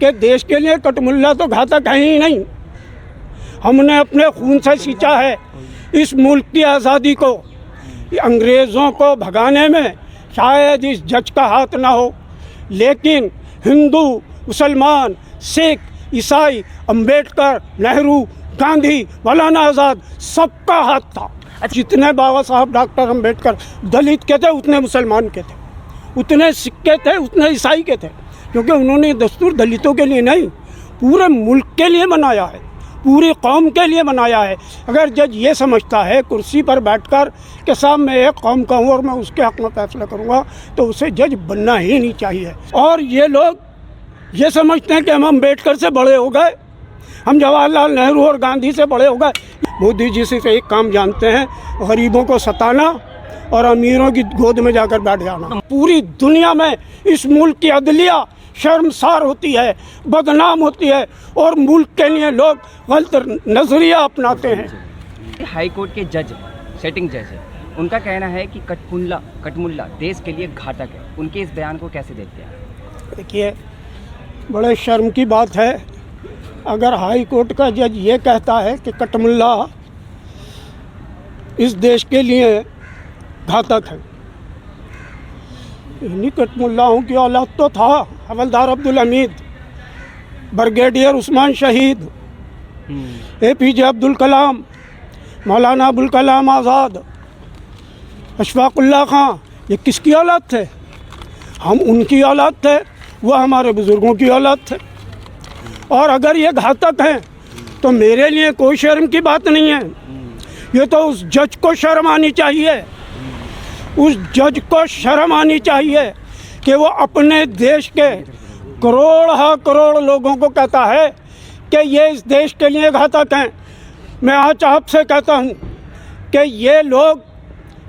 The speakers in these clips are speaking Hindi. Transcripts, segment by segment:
के देश के लिए कटमुल्ला तो घातक है ही नहीं। हमने अपने खून से सींचा है इस मुल्क की आज़ादी को। अंग्रेज़ों को भगाने में शायद इस जज का हाथ ना हो, लेकिन हिंदू, मुसलमान, सिख, ईसाई, अंबेडकर, नेहरू, गांधी, मौलाना आज़ाद, सबका हाथ था। जितने बाबा साहब डॉक्टर अंबेडकर दलित के थे उतने मुसलमान के थे, उतने सिख के थे, उतने ईसाई के थे, क्योंकि उन्होंने दस्तूर दलितों के लिए नहीं पूरे मुल्क के लिए बनाया है, पूरी कौम के लिए बनाया है। अगर जज ये समझता है कुर्सी पर बैठकर कि साहब मैं एक कौम का हूँ और मैं उसके हक़ में फैसला करूँगा, तो उसे जज बनना ही नहीं चाहिए। और ये लोग ये समझते हैं कि हम अम्बेडकर से बड़े हो गए, हम जवाहरलाल नेहरू और गांधी से बड़े हो गए। मोदी जी से एक काम जानते हैं, गरीबों को सताना और अमीरों की गोद में जाकर बैठ जाना। पूरी दुनिया में इस मुल्क की अदलिया शर्मसार होती है, बदनाम होती है, और मुल्क के लिए लोग गलत नजरिया अपनाते हैं। हाई कोर्ट के जज, सेटिंग जज है, उनका कहना है कि कटमुल्ला देश के लिए घातक है। उनके इस बयान को कैसे देखते हैं? देखिए, बड़े शर्म की बात है अगर हाई कोर्ट का जज ये कहता है कि कटमुल्ला इस देश के लिए घातक है। इन्हीं कटमुल्लाओं की औलाद तो था हवलदार अब्दुल हमीद, ब्रिगेडियर उस्मान शहीद, APJ अब्दुल कलाम, मौलाना अबुल कलाम आज़ाद, अशफाकुल्लाह खां। ये किसकी औलाद थे? हम उनकी औलाद थे, वह हमारे बुज़ुर्गों की औलाद थे। और अगर ये घातक हैं तो मेरे लिए कोई शर्म की बात नहीं है। ये तो उस जज को शर्म आनी चाहिए, उस जज को शर्म आनी चाहिए कि वो अपने देश के करोड़ लोगों को कहता है कि ये इस देश के लिए घातक हैं। मैं आज आपसे कहता हूँ कि ये लोग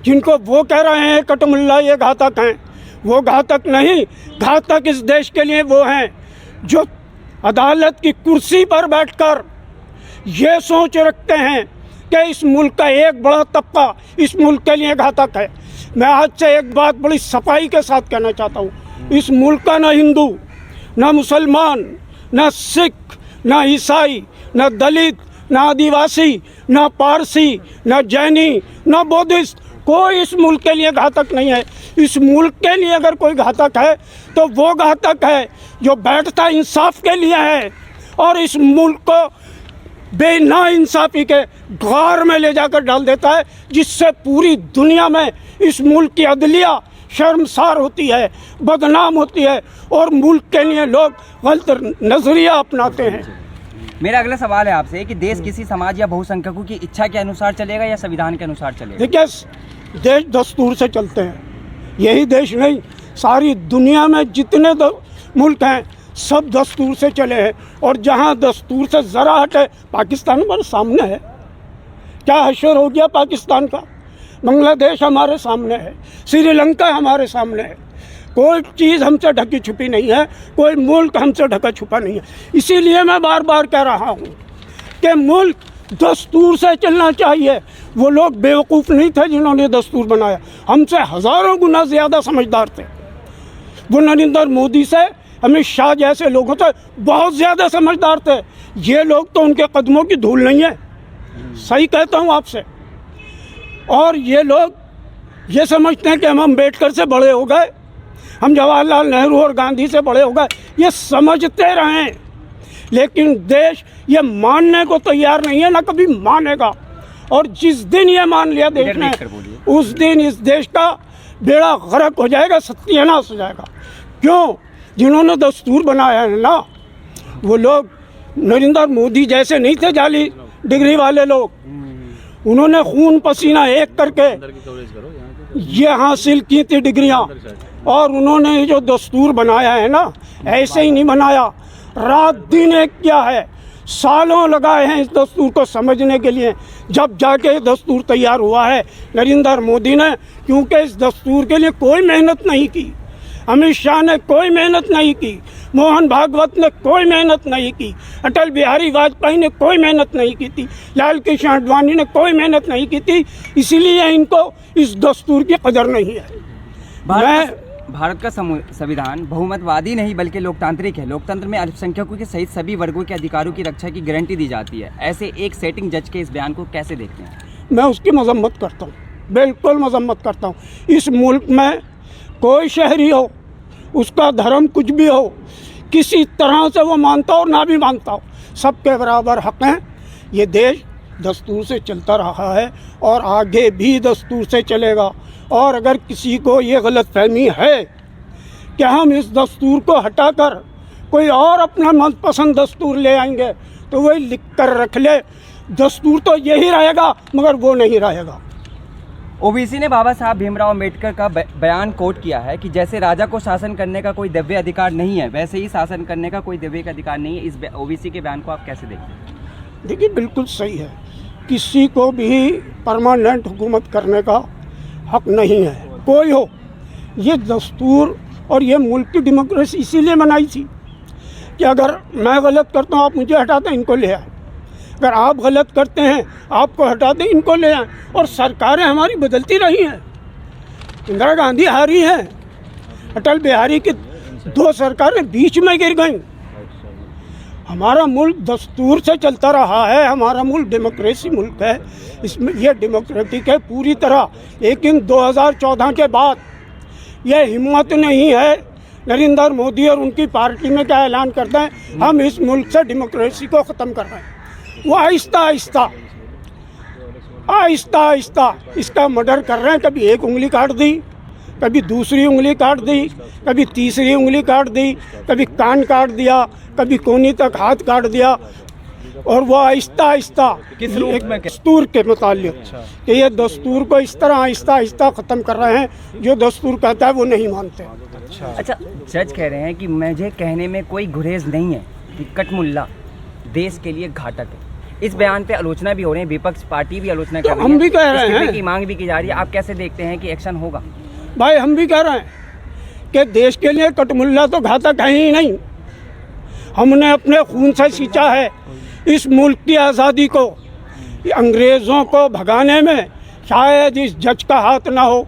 जिनको वो कह रहे हैं कटमुल्ला ये घातक हैं, वो घातक नहीं, घातक इस देश के लिए वो हैं जो अदालत की कुर्सी पर बैठकर ये सोच रखते हैं कि इस मुल्क का एक बड़ा तबका इस मुल्क के लिए घातक है। मैं आज से एक बात बड़ी सफाई के साथ कहना चाहता हूँ, इस मुल्क का ना हिंदू, ना मुसलमान, ना सिख, ना ईसाई, ना दलित, ना आदिवासी, ना पारसी, ना जैनी, ना बौद्धिस्ट, कोई इस मुल्क के लिए घातक नहीं है। इस मुल्क के लिए अगर कोई घातक है तो वो घातक है जो बैठता इंसाफ के लिए है और इस मुल्क को बेनाइंसाफ़ी के गार में ले जाकर डाल देता है, जिससे पूरी दुनिया में इस मुल्क की अदलिया शर्मसार होती है, बदनाम होती है, और मुल्क के लिए लोग गलत नजरिया अपनाते हैं। मेरा अगला सवाल है आपसे कि देश किसी समाज या बहुसंख्यकों की इच्छा के अनुसार चलेगा या संविधान के अनुसार चलेगा? देखिए, देश दस्तूर से चलते हैं, यही देश नहीं, सारी दुनिया में जितने मुल्क हैं सब दस्तूर से चले हैं। और जहाँ दस्तूर से ज़रा हटे, पाकिस्तान हमारे सामने है, क्या हशर हो गया पाकिस्तान का? बांग्लादेश हमारे सामने है, श्रीलंका हमारे सामने है। कोई चीज़ हमसे ढकी छुपी नहीं है, कोई मुल्क हमसे ढका छुपा नहीं है। इसीलिए मैं बार बार कह रहा हूँ कि मुल्क दस्तूर से चलना चाहिए। वो लोग बेवकूफ़ नहीं थे जिन्होंने दस्तूर बनाया, हमसे हज़ारों गुना ज़्यादा समझदार थे। वो नरेंद्र मोदी से, अमित शाह जैसे लोगों से बहुत ज़्यादा समझदार थे। ये लोग तो उनके कदमों की धूल नहीं है, सही कहता हूँ आपसे। और ये लोग ये समझते हैं कि हम अम्बेडकर से बड़े हो गए, हम जवाहरलाल नेहरू और गांधी से बड़े हो गए। ये समझते रहें, लेकिन देश ये मानने को तैयार नहीं है, ना कभी मानेगा। और जिस दिन ये मान लिया देश ने, उस दिन इस देश का बेड़ा गर्क हो जाएगा, सत्यानाश हो जाएगा। क्यों? जिन्होंने दस्तूर बनाया है ना, वो लोग नरेंद्र मोदी जैसे नहीं थे जाली डिग्री वाले लोग। उन्होंने खून पसीना एक करके ये हासिल की थी डिग्रियां, और उन्होंने जो दस्तूर बनाया है ना, ऐसे ही नहीं बनाया, रात दिन एक किया है, सालों लगाए हैं इस दस्तूर को समझने के लिए, जब जाके दस्तूर तैयार हुआ है नरेंद्र मोदी ने। क्योंकि इस दस्तूर के लिए कोई मेहनत नहीं की, अमित शाह ने कोई मेहनत नहीं की, मोहन भागवत ने कोई मेहनत नहीं की, अटल बिहारी वाजपेयी ने कोई मेहनत नहीं की थी, लाल कृष्ण आडवाणी ने कोई मेहनत नहीं की थी। इसीलिए इनको इस दस्तूर की कदर नहीं है। भारत का संविधान बहुमतवादी नहीं बल्कि लोकतांत्रिक है। लोकतंत्र में अल्पसंख्यकों के सहित सभी वर्गों के अधिकारों की रक्षा की गारंटी दी जाती है। ऐसे एक सेटिंग जज के इस बयान को कैसे देखते हैं? मैं उसकी मजम्मत करता हूँ, बिल्कुल मजम्मत करता हूँ। इस मुल्क में कोई शहरी हो, उसका धर्म कुछ भी हो, किसी तरह से वो मानता हो और ना भी मानता हो, सबके बराबर हक हैं। ये देश दस्तूर से चलता रहा है और आगे भी दस्तूर से चलेगा। और अगर किसी को ये गलतफहमी है कि हम इस दस्तूर को हटाकर कोई और अपना मनपसंद दस्तूर ले आएंगे, तो वही लिख कर रख ले, दस्तूर तो यही रहेगा मगर वो नहीं रहेगा। ओबीसी ने बाबा साहब भीमराव अम्बेडकर का बयान कोट किया है कि जैसे राजा को शासन करने का कोई दिव्य अधिकार नहीं है, वैसे ही शासन करने का कोई दिव्य अधिकार नहीं है। इस ओबीसी के बयान को आप कैसे देखते हैं? देखिए, बिल्कुल सही है। किसी को भी परमानेंट हुकूमत करने का हक नहीं है, कोई हो। ये दस्तूर और ये मुल्क की डेमोक्रेसी इसीलिए बनाई थी कि अगर मैं गलत करता हूँ आप मुझे हटा दें, इनको ले आए। अगर आप गलत करते हैं आपको हटा दें, इनको ले आए। और सरकारें हमारी बदलती रही हैं। इंदिरा गांधी हारी हैं, अटल बिहारी की 2 सरकारें बीच में गिर गईं। हमारा मुल्क दस्तूर से चलता रहा है, हमारा मुल्क डेमोक्रेसी मुल्क है, इसमें यह डेमोक्रेटिक है पूरी तरह। लेकिन 2014 के बाद यह हिम्मत नहीं है नरेंद्र मोदी और उनकी पार्टी में क्या ऐलान करते हैं, हम इस मुल्क से डेमोक्रेसी को ख़त्म कर रहे हैं। वो आहिस्ता आहिस्ता इसका मर्डर कर रहे हैं। कभी एक उंगली काट दी, कभी दूसरी उंगली काट दी, कभी तीसरी उंगली काट दी, कभी कान काट दिया, कभी कोहनी तक हाथ काट दिया। और वो आहिस्ता किस रूप में? दस्तूर के मुतालिक कि ये दस्तूर को इस तरह आहिस्ता ख़त्म कर रहे हैं। जो दस्तूर कहता है वो नहीं मानते। अच्छा, जज कह रहे हैं कि मुझे कहने में कोई गुरेज नहीं है कि कटमुल्ला देश के लिए घातक है। इस बयान पे आलोचना भी हो रही है, विपक्ष पार्टी भी आलोचना कर रही है, हम भी कह रहे हैं की मांग भी की जा रही है। आप कैसे देखते हैं कि एक्शन होगा? भाई, हम भी कह रहे हैं कि देश के लिए कटमुल्ला तो घातक है ही नहीं। हमने अपने खून से सींचा है इस मुल्क की आज़ादी को। अंग्रेज़ों को भगाने में शायद इस जज का हाथ ना हो,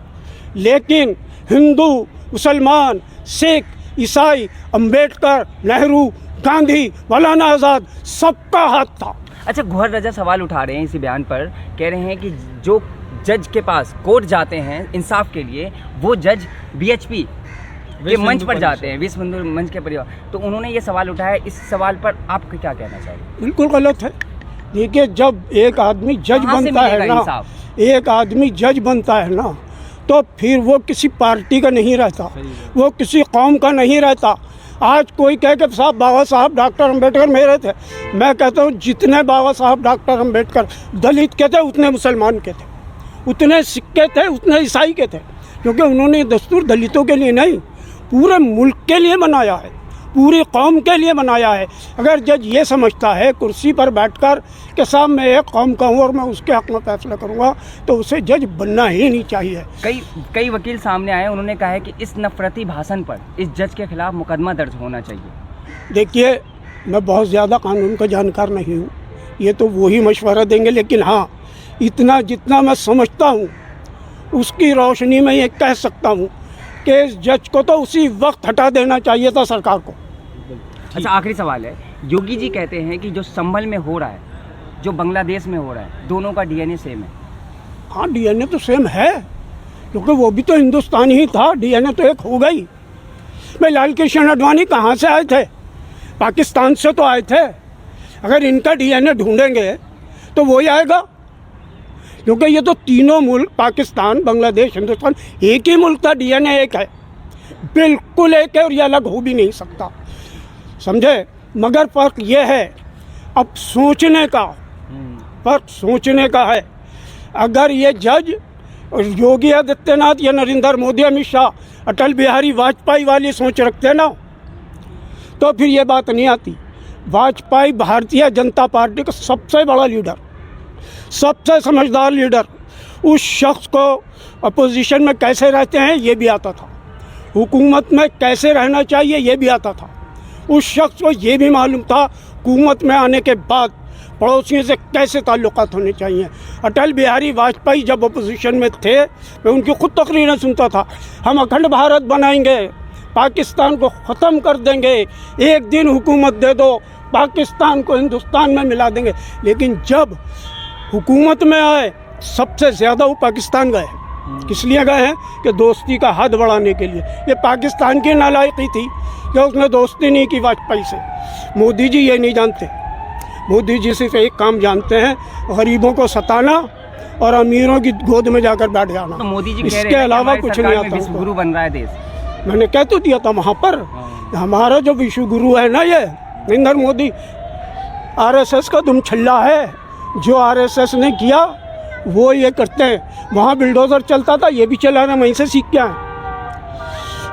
लेकिन हिंदू, मुसलमान, सिख, ईसाई, अंबेडकर, नेहरू, गांधी, मौलाना आज़ाद, सबका हाथ था। अच्छा, गौहर रजा सवाल उठा रहे हैं इसी बयान पर, कह रहे हैं कि जो जज के पास कोर्ट जाते हैं इंसाफ के लिए, वो जज बीएचपी के मंच पर जाते हैं, विश्व हिंदू मंच के परिवार। तो उन्होंने ये सवाल उठाया, इस सवाल पर आप क्या कहना चाहिए? बिल्कुल गलत है। देखिए, जब एक आदमी जज बनता है ना, एक आदमी जज बनता है ना, तो फिर वो किसी पार्टी का नहीं रहता, वो किसी कौम का नहीं रहता। आज कोई कहे कि साहब बाबा साहब डॉक्टर अम्बेडकर मेरे थे, मैं कहता हूँ जितने बाबा साहब डॉक्टर अम्बेडकर दलित के थे उतने मुसलमान के थे, उतने सिख के थे, उतने ईसाई के थे। क्योंकि उन्होंने दस्तूर दलितों के लिए नहीं, पूरे मुल्क के लिए बनाया है, पूरी कौम के लिए बनाया है। अगर जज ये समझता है कुर्सी पर बैठकर कि साहब मैं एक कौम का हूँ और मैं उसके हक़ में फैसला करूँगा, तो उसे जज बनना ही नहीं चाहिए। कई वकील सामने आए, उन्होंने कहा है कि इस नफरती भाषण पर इस जज के खिलाफ मुकदमा दर्ज होना चाहिए। देखिए, मैं बहुत ज़्यादा कानून का जानकार नहीं हूँ, ये तो वही मशवरा देंगे। लेकिन हाँ, इतना जितना मैं समझता हूँ उसकी रोशनी में ये कह सकता हूँ कि इस जज को तो उसी वक्त हटा देना चाहिए था सरकार को। अच्छा, आखिरी सवाल है, योगी जी कहते हैं कि जो संभल में हो रहा है, जो बांग्लादेश में हो रहा है, दोनों का डीएनए सेम है। हाँ, डीएनए तो सेम है, क्योंकि वो भी तो हिंदुस्तानी ही था, डीएनए तो एक हो गई। भाई, लाल कृष्ण आडवाणी कहाँ से आए थे? पाकिस्तान से तो आए थे। अगर इनका डीएनए ढूंढेंगे तो वही आएगा, क्योंकि ये तो तीनों मुल्क, पाकिस्तान, बांग्लादेश, हिंदुस्तान, एक ही मुल्क था, डीएनए एक है, बिल्कुल एक है, और ये अलग हो भी नहीं सकता, समझे। मगर फ़र्क ये है, अब सोचने का फ़र्क सोचने का है। अगर ये जज योगी आदित्यनाथ या नरेंद्र मोदी, अमित शाह, अटल बिहारी वाजपेयी वाली सोच रखते ना, तो फिर ये बात नहीं आती। वाजपेयी भारतीय जनता पार्टी का सबसे बड़ा लीडर, सबसे समझदार लीडर। उस शख्स को अपोजिशन में कैसे रहते हैं ये भी आता था, हुकूमत में कैसे रहना चाहिए ये भी आता था। उस शख्स को ये भी मालूम था हुकूमत में आने के बाद पड़ोसियों से कैसे ताल्लुकात होने चाहिए। अटल बिहारी वाजपेयी जब अपोजिशन में थे, मैं उनकी खुद तकरीरें सुनता था, हम अखंड भारत बनाएंगे, पाकिस्तान को ख़त्म कर देंगे, एक दिन हुकूमत दे दो, पाकिस्तान को हिंदुस्तान में मिला देंगे। लेकिन जब हुकूमत में आए, सबसे ज़्यादा वो पाकिस्तान गए। किस लिए गए हैं? कि दोस्ती का हद बढ़ाने के लिए। ये पाकिस्तान की नालायकी थी कि उसने दोस्ती नहीं की वाजपेयी से। मोदी जी ये नहीं जानते। मोदी जी सिर्फ एक काम जानते हैं, गरीबों को सताना और अमीरों की गोद में जाकर बैठ जाना। तो मोदी जी कह इसके रहे हैं अलावा कुछ नहीं आता विश्व उनको। गुरु बन रहा है देश। मैंने कह तो दिया था वहाँ पर, हमारा जो विश्व गुरु है ना, ये नरेंद्र मोदी आरएसएस का दुम छल्ला है। जो आरएसएस ने किया वो ये करते हैं। वहाँ बिल्डोज़र चलता था, ये भी चलाना वहीं से सीख के आए।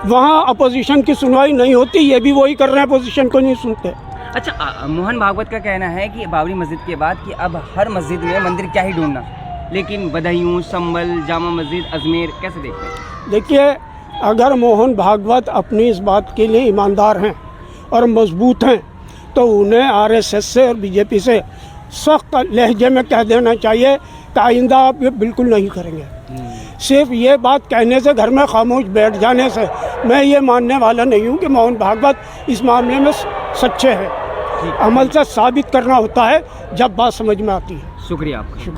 वहाँ अपोजिशन की सुनवाई नहीं होती, ये भी वही कर रहे हैं, अपोजिशन को नहीं सुनते। अच्छा, मोहन भागवत का कहना है कि बाबरी मस्जिद के बाद कि अब हर मस्जिद में मंदिर क्या ही ढूंढना, लेकिन बदायूं, संभल, जामा मस्जिद, अजमेर, कैसे देखते हैं? देखिए, अगर मोहन भागवत अपनी इस बात के लिए ईमानदार हैं और मजबूत हैं, तो उन्हें आरएसएस से और बीजेपी से सख्त लहजे में कह देना चाहिए कि आइंदा आप ये बिल्कुल नहीं करेंगे। सिर्फ ये बात कहने से, घर में खामोश बैठ जाने से मैं ये मानने वाला नहीं हूँ कि मोहन भागवत इस मामले में सच्चे हैं। अमल से साबित करना होता है जब बात समझ में आती है। शुक्रिया आपका। शुक्रिया।